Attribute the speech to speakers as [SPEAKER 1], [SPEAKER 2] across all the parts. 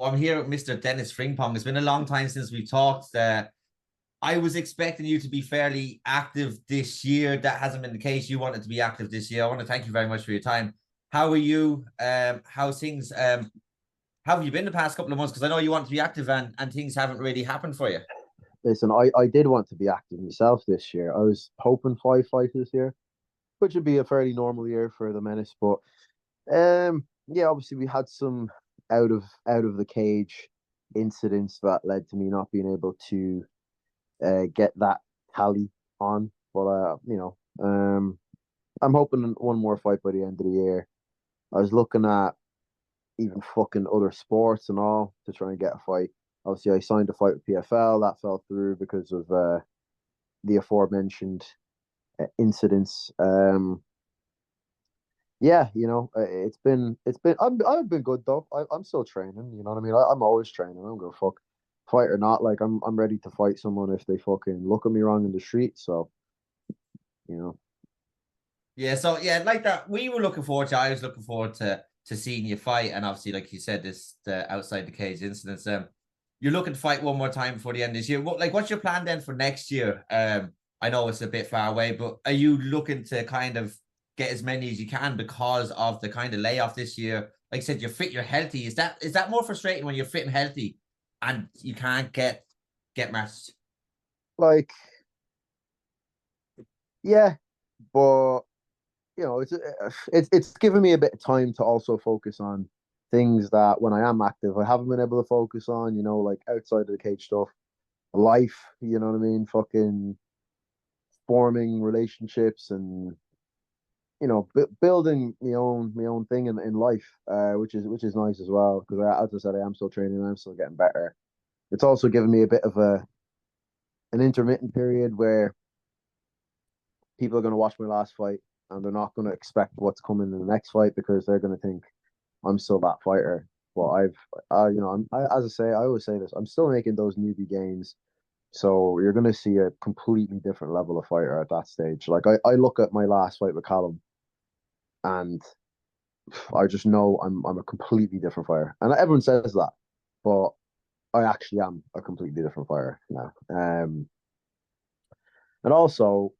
[SPEAKER 1] I'm here with Mr. Denis Frimpong. It's been a long time since we've talked. I was expecting you to be fairly active this year. That hasn't been the case. You wanted to be active this year. I want to thank you very much for your time. How are you? How's things? How have you been the past couple of months? Because I know you want to be active and things haven't really happened for you.
[SPEAKER 2] Listen, I did want to be active myself this year. I was hoping five fights this year, which would be a fairly normal year for the Menace. But yeah, obviously we had some out of the cage incidents that led to me not being able to get that tally on. But I'm hoping one more fight by the end of the year. I was looking at even fucking other sports and all to try and get a fight. Obviously, I signed a fight with PFL that fell through because of the aforementioned incidents. Yeah, it's been I've been good though. I'm still training. You know what I mean? I'm always training. I don't go fuck fight or not. Like I'm ready to fight someone if they fucking look at me wrong in the street. So you know,
[SPEAKER 1] Yeah, so yeah, like that. We were looking forward to. I was looking forward to seeing you fight, and obviously, like you said, this the outside the cage incidents. You're looking to fight one more time before the end of this year. What's your plan then for next year? I know it's a bit far away, but are you looking to kind of get as many as you can because of the kind of layoff this year? Like I said, you're fit, you're healthy. Is that more frustrating when you're fit and healthy and you can't get matched?
[SPEAKER 2] like yeah, but it's given me a bit of time to also focus on things that when I am active I haven't been able to focus on. Like outside of the cage stuff, life. You know what I mean? Fucking forming relationships and building my own thing in life, which is nice as well. Because as I said, I am still training, I'm still getting better. It's also given me a bit of an intermittent period where people are going to watch my last fight and they're not going to expect what's coming in the next fight because they're going to think I'm still that fighter. But as I say, I always say this, I'm still making those newbie gains. So you're going to see a completely different level of fighter at that stage. Like I look at my last fight with Callum and I just know I'm a completely different fighter. And everyone says that, but I actually am a completely different fighter now. And also,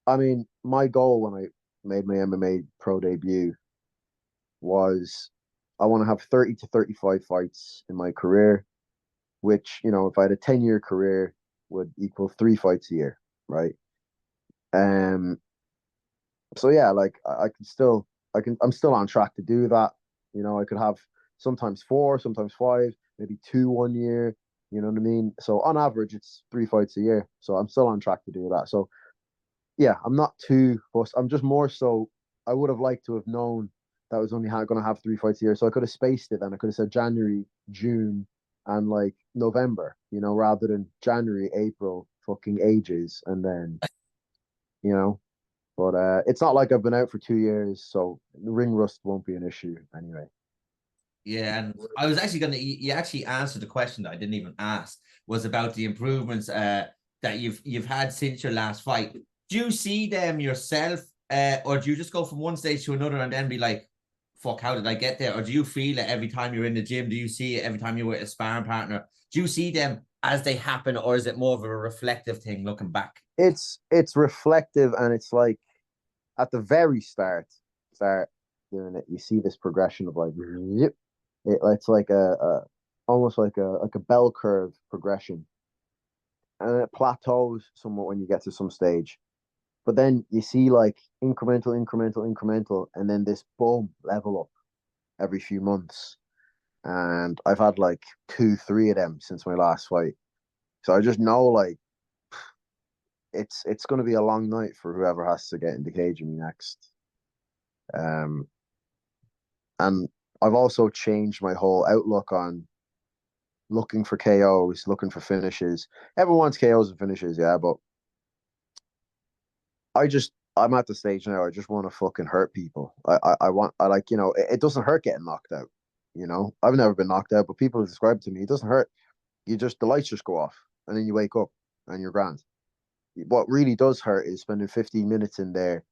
[SPEAKER 2] I mean, my goal when I made my MMA pro debut was I want to have 30 to 35 fights in my career, which, if I had a 10-year career would equal 3 fights a year, right? Um, so yeah, like I'm still on track to do that. I could have sometimes four, sometimes five, maybe two 1 year. You know what I mean? So on average, it's 3 fights a year. So I'm still on track to do that. So yeah, I'm not too fussed. I'm just more so. I would have liked to have known that I was only going to have 3 fights a year, so I could have spaced it. Then I could have said January, June, and like November. Rather than January, April, fucking ages, and then you know. But it's not like I've been out for 2 years, so the ring rust won't be an issue anyway.
[SPEAKER 1] Yeah, and I was actually gonna. You actually answered the question that I didn't even ask. Was about the improvements that you've had since your last fight. Do you see them yourself, or do you just go from one stage to another and then be like, "Fuck, how did I get there?" Or do you feel it every time you're in the gym? Do you see it every time you're with a sparring partner? Do you see them as they happen, or is it more of a reflective thing looking back?
[SPEAKER 2] It's reflective, and it's like at the very start doing it, you see this progression of like, it's like a almost like a bell curve progression, and it plateaus somewhat when you get to some stage. But then you see like incremental, and then this boom level up every few months. And I've had like two, three of them since my last fight. So I just know like it's going to be a long night for whoever has to get in the cage with me next. Um, and I've also changed my whole outlook on looking for KOs, looking for finishes. Everyone wants KOs and finishes, yeah, but I'm at the stage now. I just want to fucking hurt people. I like it doesn't hurt getting knocked out. I've never been knocked out, but people have described to me it doesn't hurt. The lights just go off, and then you wake up and you're grand. What really does hurt is spending 15 minutes in there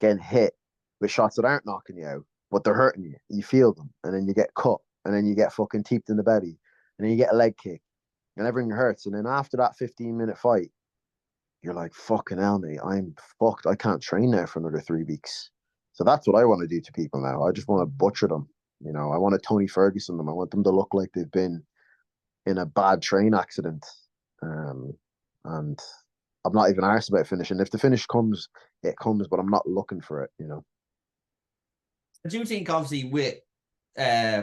[SPEAKER 2] getting hit with shots that aren't knocking you out, but they're hurting you. You feel them, and then you get cut, and then you get fucking teeped in the belly, and then you get a leg kick, and everything hurts. And then after that 15-minute fight, you're like, fucking hell, mate, I'm fucked. I can't train now for another 3 weeks. So that's what I want to do to people now. I just want to butcher them. I want to Tony Ferguson them. I want them to look like they've been in a bad train accident. And I'm not even arsed about finishing. If the finish comes, it comes, but I'm not looking for it.
[SPEAKER 1] Do you think, obviously, uh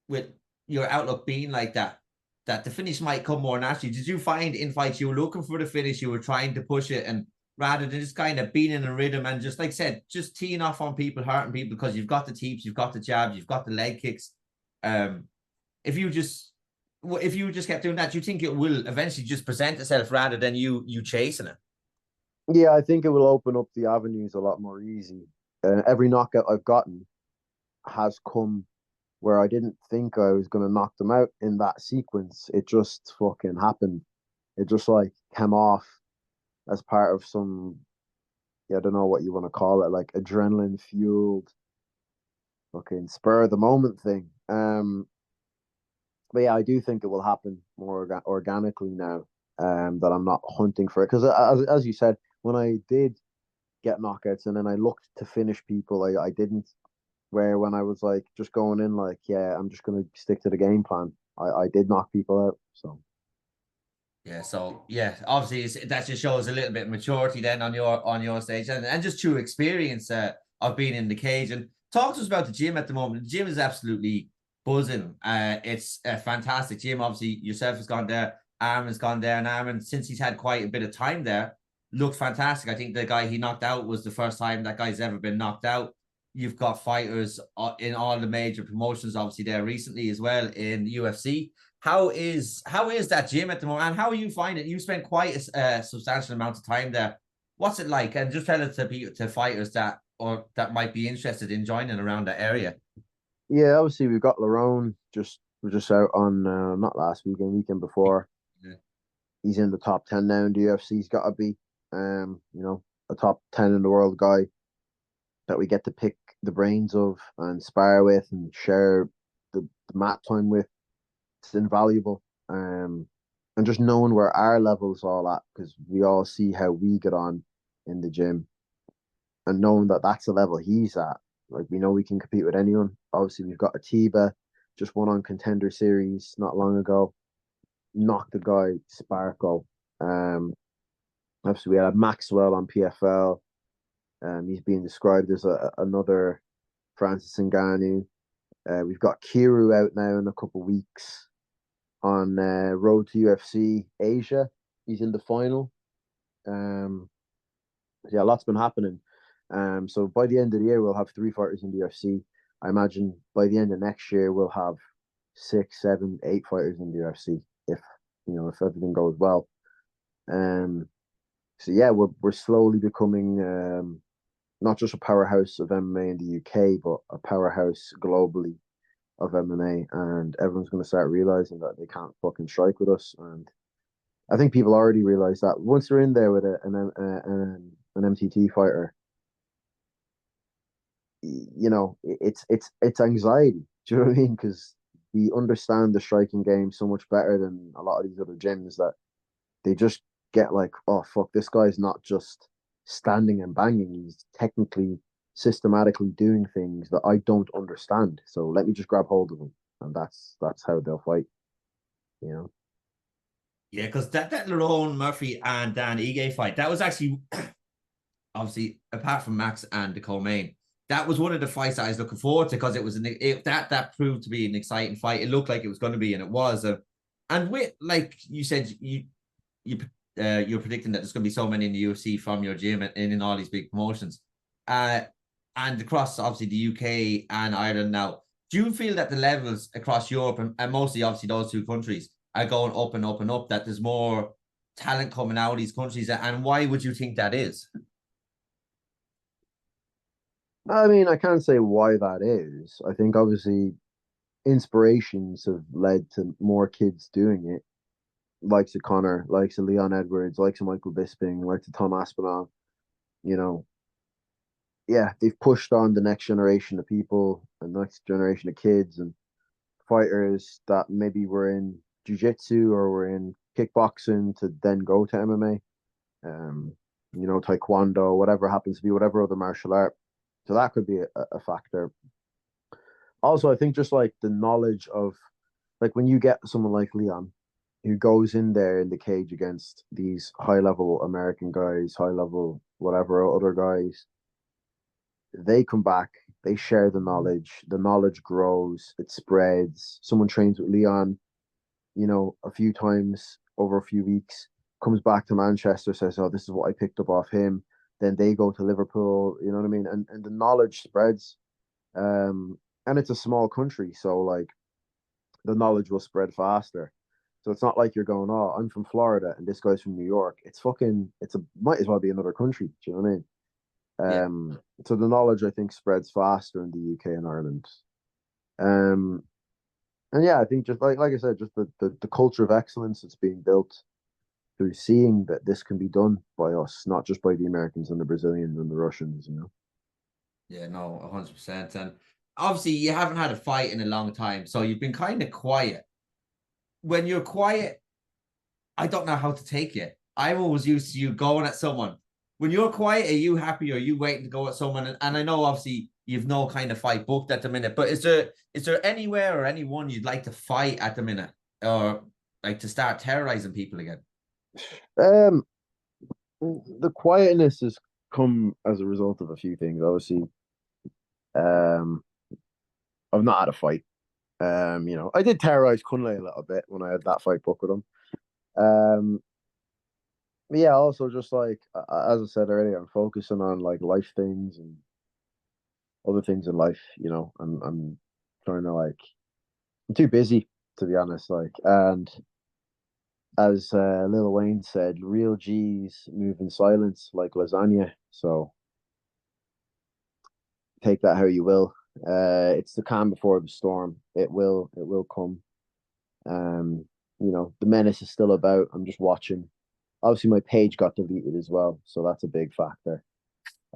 [SPEAKER 1] with your outlook being like that, that the finish might come more naturally? Did you find in fights you were looking for the finish, you were trying to push it, and rather than just kind of being in a rhythm and just like I said, just teeing off on people, hurting people because you've got the teeps, you've got the jabs, you've got the leg kicks. Um, if you just kept doing that, do you think it will eventually just present itself rather than you chasing it?
[SPEAKER 2] Yeah, I think it will open up the avenues a lot more easy. Every knockout I've gotten has come where I didn't think I was going to knock them out in that sequence. It just fucking happened. It just like came off as part of some, yeah, I don't know what you want to call it, like adrenaline fueled fucking spur of the moment thing. But yeah, I do think it will happen more organically now. That I'm not hunting for it because, as you said, when I did get knockouts and then I looked to finish people, I didn't. Where when I was like just going in, like, yeah, I'm just gonna stick to the game plan. I did knock people out. So
[SPEAKER 1] Yeah, so yeah, obviously that just shows a little bit of maturity then on your stage, and just true experience of being in the cage. And talk to us about the gym at the moment. The gym is absolutely buzzing. It's a fantastic gym. Obviously, yourself has gone there, Armin's gone there, and Armin, since he's had quite a bit of time there, looked fantastic. I think the guy he knocked out was the first time that guy's ever been knocked out. You've got fighters in all the major promotions, obviously there recently as well in UFC. How is that gym at the moment, and how are you finding it? You spent quite a substantial amount of time there. What's it like? And just tell it to fighters that might be interested in joining around that area.
[SPEAKER 2] yeah, obviously we've got Larone. We're just out on not last weekend before.
[SPEAKER 1] Yeah.
[SPEAKER 2] He's in the top 10 now in the UFC. He's got to be, a top 10 in the world guy that we get to pick the brains of and spar with and share the mat time with. It's invaluable. And just knowing where our levels all at, because we all see how we get on in the gym, and knowing that that's the level he's at, like we know we can compete with anyone. Obviously, we've got Atiba, just won on Contender Series not long ago, knocked the guy Sparko. Obviously, we had Maxwell on PFL. He's being described as another Francis Ngannou. We've got Kiru out now in a couple of weeks on Road to UFC Asia. He's in the final. Um, yeah, a lot's been happening. So by the end of the year, we'll have 3 fighters in the UFC. I imagine by the end of next year, we'll have 6, 7, 8 fighters in the UFC if everything goes well. Um, so yeah, we're slowly becoming not just a powerhouse of MMA in the UK, but a powerhouse globally of MMA, and everyone's going to start realizing that they can't fucking strike with us. And I think people already realize that once they're in there with an MTT fighter, it's anxiety. Do you know what I mean? Because we understand the striking game so much better than a lot of these other gyms that they just get like, oh fuck, this guy's not just standing and banging; he's technically, systematically doing things that I don't understand. So let me just grab hold of him, and that's how they'll fight. You know.
[SPEAKER 1] Yeah, because that Lerone Murphy and Dan Ige fight, that was actually obviously apart from Max and the co-main, that was one of the fights that I was looking forward to because it was that proved to be an exciting fight. It looked like it was going to be, and it was. And with like you said, you you're predicting that there's going to be so many in the UFC from your gym and in all these big promotions, uh, and across obviously the UK and Ireland now. Do you feel that the levels across Europe and mostly obviously those two countries are going up and up and up? That there's more talent coming out of these countries, and why would you think that is?
[SPEAKER 2] I mean, I can't say why that is. I think obviously inspirations have led to more kids doing it, likes of Connor, likes of Leon Edwards, likes of Michael Bisping, likes of Tom Aspinall. You know, yeah, they've pushed on the next generation of people and next generation of kids, and fighters that maybe were in jiu-jitsu or were in kickboxing to then go to MMA, taekwondo, whatever happens to be, whatever other martial art. So that could be a factor. Also, I think just like the knowledge of, like when you get someone like Leon who goes in there in the cage against these high level American guys, high level whatever other guys, they come back, they share the knowledge grows, it spreads. Someone trains with Leon, a few times over a few weeks, comes back to Manchester, says, "Oh, this is what I picked up off him." Then they go to Liverpool, you know what I mean? And the knowledge spreads. And it's a small country, so like the knowledge will spread faster. So it's not like you're going, "Oh, I'm from Florida and this guy's from New York." It's fucking, might as well be another country. Do you know what I mean?
[SPEAKER 1] Yeah.
[SPEAKER 2] So the knowledge I think spreads faster in the UK and Ireland. Um, and yeah, I think just like I said, just the culture of excellence that's being built through seeing that this can be done by us, not just by the Americans and the Brazilians and the Russians.
[SPEAKER 1] Yeah, no, 100%. And obviously, you haven't had a fight in a long time, so you've been kind of quiet. When you're quiet, I don't know how to take it. I'm always used to you going at someone. When you're quiet, are you happy or are you waiting to go at someone? And I know obviously you've no kind of fight booked at the minute, but is there anywhere or anyone you'd like to fight at the minute, or like to start terrorizing people again?
[SPEAKER 2] Um, the quietness has come as a result of a few things. Obviously, um, I've not had a fight. I did terrorize Kunle a little bit when I had that fight book with him. Um, but yeah, also just like as I said earlier, I'm focusing on like life things and other things in life. I'm trying to like I'm too busy to be honest. Like, and as Lil Wayne said, real G's move in silence like lasagna. So take that how you will. It's the calm before the storm. It will come. Um, the menace is still about. I'm just watching. Obviously, my page got deleted as well, so that's a big factor.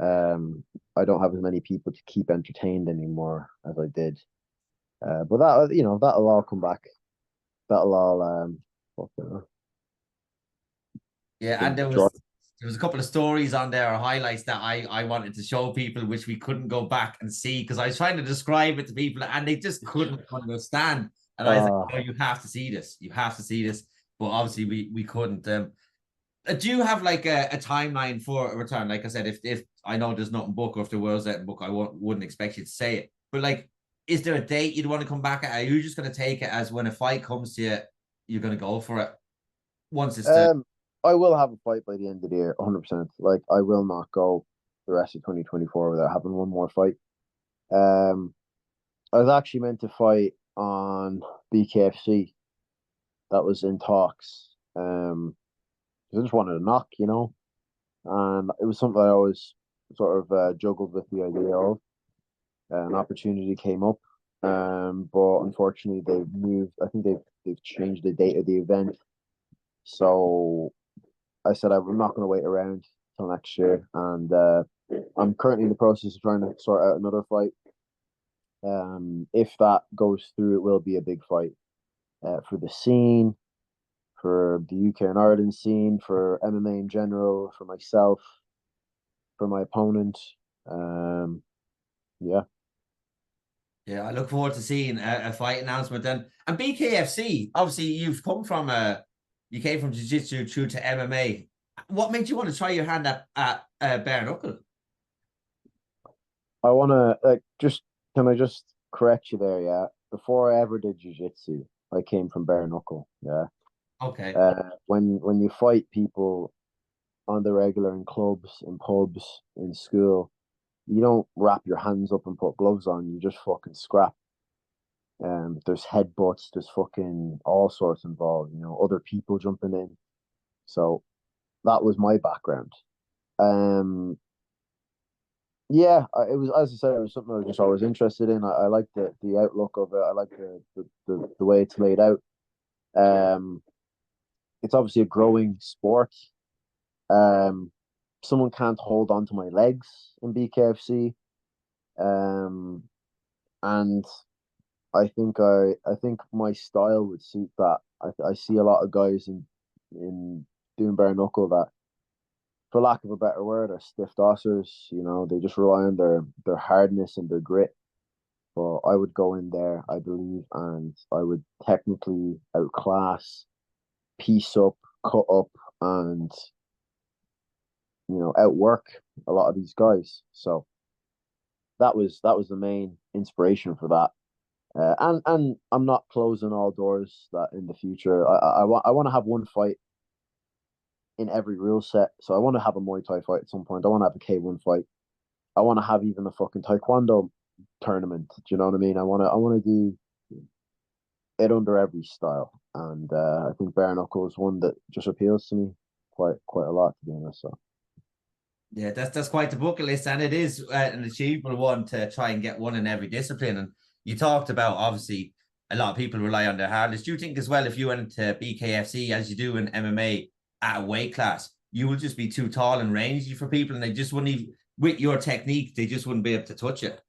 [SPEAKER 2] I don't have as many people to keep entertained anymore as I did. But that'll all come back. That'll all
[SPEAKER 1] Yeah, and
[SPEAKER 2] fucking
[SPEAKER 1] there
[SPEAKER 2] draw.
[SPEAKER 1] was there was a couple of stories on there or highlights that I wanted to show people, which we couldn't go back and see because I was trying to describe it to people and they just couldn't understand. And I was like,
[SPEAKER 2] Uh,
[SPEAKER 1] "Oh, you have to see this. You have to see this." But obviously, we couldn't. Do you have like a timeline for a return? Like I said, if I know there's nothing book, or if there was that book, I wouldn't expect you to say it. But like, is there a date you'd want to come back at? Are you just going to take it as when a fight comes to you, you're going to go for it once it's the
[SPEAKER 2] um, I will have a fight by the end of the year, 100%. Like, I will not go the rest of 2024 without having one more fight. Um, I was actually meant to fight on BKFC. That was in talks. 'Cause I just wanted a knock. And it was something I always sort of juggled with the idea of. An opportunity came up, but unfortunately they've moved. I think they've changed the date of the event. So I said I'm not going to wait around till next year, and I'm currently in the process of trying to sort out another fight. If that goes through, it will be a big fight for the scene, for the UK and Ireland scene, for MMA in general, for myself, for my opponent. Um, yeah.
[SPEAKER 1] Yeah, I look forward to seeing a fight announcement then. And BKFC, obviously, you came from jiu-jitsu through to MMA. What made you want to try your hand at bare knuckle?
[SPEAKER 2] I want to just can I just correct you there? Yeah, before I ever did jujitsu, I came from bare knuckle. Yeah,
[SPEAKER 1] Okay.
[SPEAKER 2] when you fight people on the regular in clubs, in pubs, in school, you don't wrap your hands up and put gloves on. You just fucking scrap. There's headbutts, there's fucking all sorts involved. Other people jumping in. So that was my background. Um, Yeah, it was as I said, it was something I was just always interested in. I like the outlook of it. I like the way it's laid out. Um, it's obviously a growing sport. Um, Someone can't hold on to my legs in BKFC. And I think my style would suit that. I see a lot of guys in doing bare knuckle that, for lack of a better word, are stiff dossers. You know, they just rely on their hardness and their grit. But I would go in there, I believe, and I would technically outclass, piece up, cut up, and outwork a lot of these guys. So that was the main inspiration for that. And I'm not closing all doors that in the future. I want to have one fight in every rule set. So I want to have a Muay Thai fight at some point. I want to have a K1 fight. I want to have even a fucking Taekwondo tournament. Do you know what I mean? I want to do it under every style, and I think bare knuckle is one that just appeals to me quite a lot, to be honest. So
[SPEAKER 1] Yeah, that's quite the bucket list, and it is an achievable one to try and get one in every discipline. And you talked about obviously a lot of people rely on their hardness. Do you think as well if you went to BKFC as you do in MMA at a weight class, you would just be too tall and rangy for people, and they just wouldn't even with your technique, they just wouldn't be able to touch it.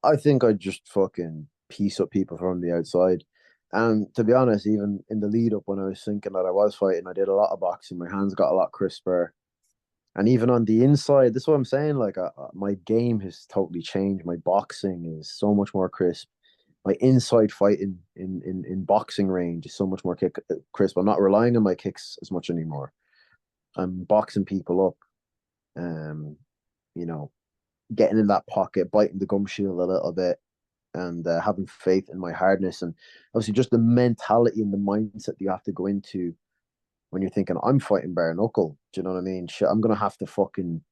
[SPEAKER 2] I think I'd just fucking piece up people from the outside. And to be honest, even in the lead up when I was thinking that I was fighting, I did a lot of boxing. My hands got a lot crisper. And even on the inside, this is what I'm saying. Like my game has totally changed. My boxing is so much more crisp. My inside fighting in boxing range is so much more crisp. I'm not relying on my kicks as much anymore. I'm boxing people up. Um, you know, getting in that pocket, biting the gum shield a little bit, and having faith in my hardness, and obviously just the mentality and the mindset that you have to go into when you're thinking I'm fighting bare knuckle. Do you know what I mean? Shit, I'm gonna have to fucking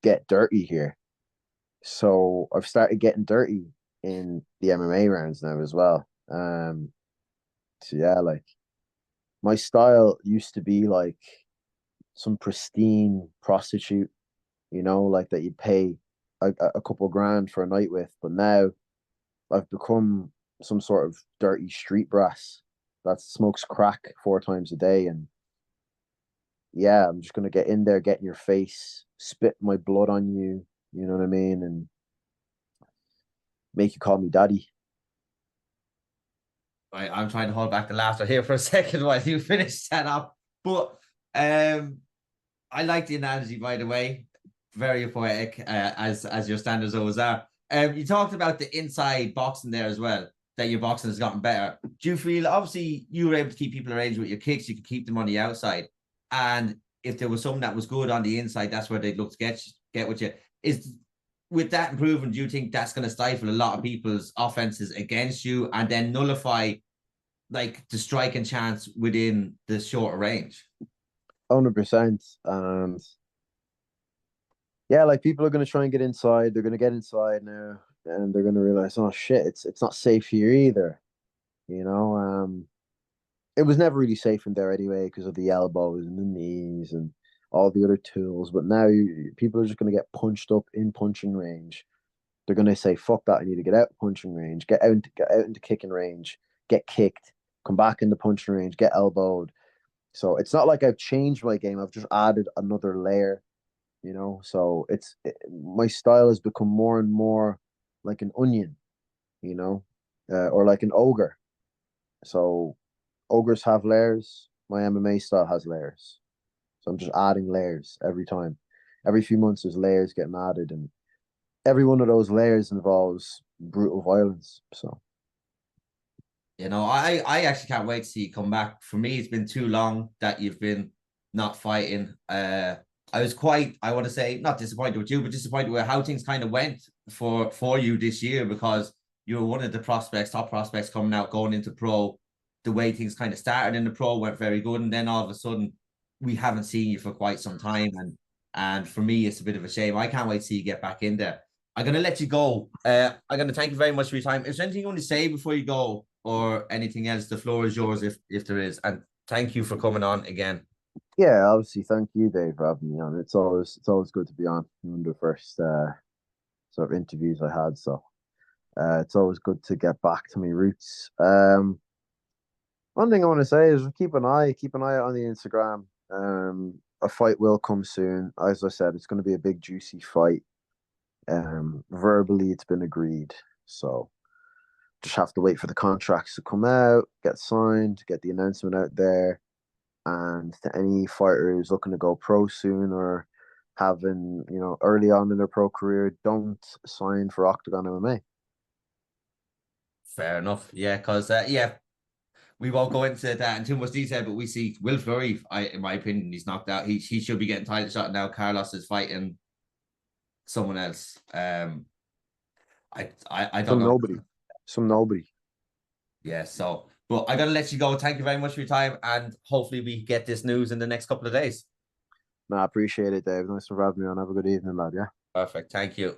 [SPEAKER 2] get dirty here. So I've started getting dirty in the MMA rounds now as well. So yeah, like my style used to be like some pristine prostitute, like that you'd pay a couple grand for a night with. But now I've become some sort of dirty street brass that smokes crack 4 times a day. And yeah, I'm just gonna get in there, get in your face, spit my blood on you, you know what I mean, and make you call me daddy.
[SPEAKER 1] Right, I'm trying to hold back the laughter here for a second while you finish that up. But um, I like the analogy, by the way. Very poetic, as your standards always are. You talked about the inside boxing there as well, that your boxing has gotten better. Do you feel obviously you were able to keep people arranged with your kicks, you could keep them on the outside, and if there was something that was good on the inside, that's where they'd look to get with you. Is with that improvement, do you think that's going to stifle a lot of people's offenses against you and then nullify like the striking chance within the shorter range?
[SPEAKER 2] 100%. And yeah, like people are gonna try and get inside. They're gonna get inside now, and they're gonna realize, oh shit, it's not safe here either. You know, it was never really safe in there anyway because of the elbows and the knees and all the other tools. But now people are just gonna get punched up in punching range. They're gonna say, "Fuck that! I need to get out punching range, get out into kicking range, get kicked, come back into punching range, get elbowed." So it's not like I've changed my game. I've just added another layer. So my style has become more and more like an onion, or like an ogre. So ogres have layers. My MMA style has layers. So I'm just adding layers every time. Every few months, there's layers getting added, and every one of those layers involves brutal violence. So
[SPEAKER 1] I actually can't wait to see you come back. For me, it's been too long that you've been not fighting. I was quite, I want to say, not disappointed with you, but disappointed with how things kind of went for you this year because you were one of the prospects, top prospects coming out, going into pro. The way things kind of started in the pro went very good, and then all of a sudden, we haven't seen you for quite some time, and for me, it's a bit of a shame. I can't wait to see you get back in there. I'm gonna let you go. I'm gonna thank you very much for your time. Is there anything you want to say before you go, or anything else? The floor is yours if there is. And thank you for coming on again.
[SPEAKER 2] yeah, obviously, thank you, Dave, for having me on. It's always good to be on. One of the first sort of interviews I had, so it's always good to get back to my roots. One thing I want to say is keep an eye out on the Instagram. A fight will come soon. As I said, it's going to be a big, juicy fight. Verbally, it's been agreed. So just have to wait for the contracts to come out, get signed, get the announcement out there. And to any fighter who's looking to go pro soon or having, early on in their pro career, don't sign for Octagon MMA.
[SPEAKER 1] Fair enough. Yeah, because we won't go into that in too much detail, but we see Will Fleury, in my opinion, he's knocked out. He should be getting title shot now. Carlos is fighting someone else. I don't
[SPEAKER 2] Some
[SPEAKER 1] know.
[SPEAKER 2] nobody. Some nobody.
[SPEAKER 1] Yeah, so but I gotta let you go. Thank you very much for your time, and hopefully we get this news in the next couple of days.
[SPEAKER 2] No, I appreciate it, Dave. Nice for having me on. Have a good evening, lad. Yeah.
[SPEAKER 1] Perfect. Thank you.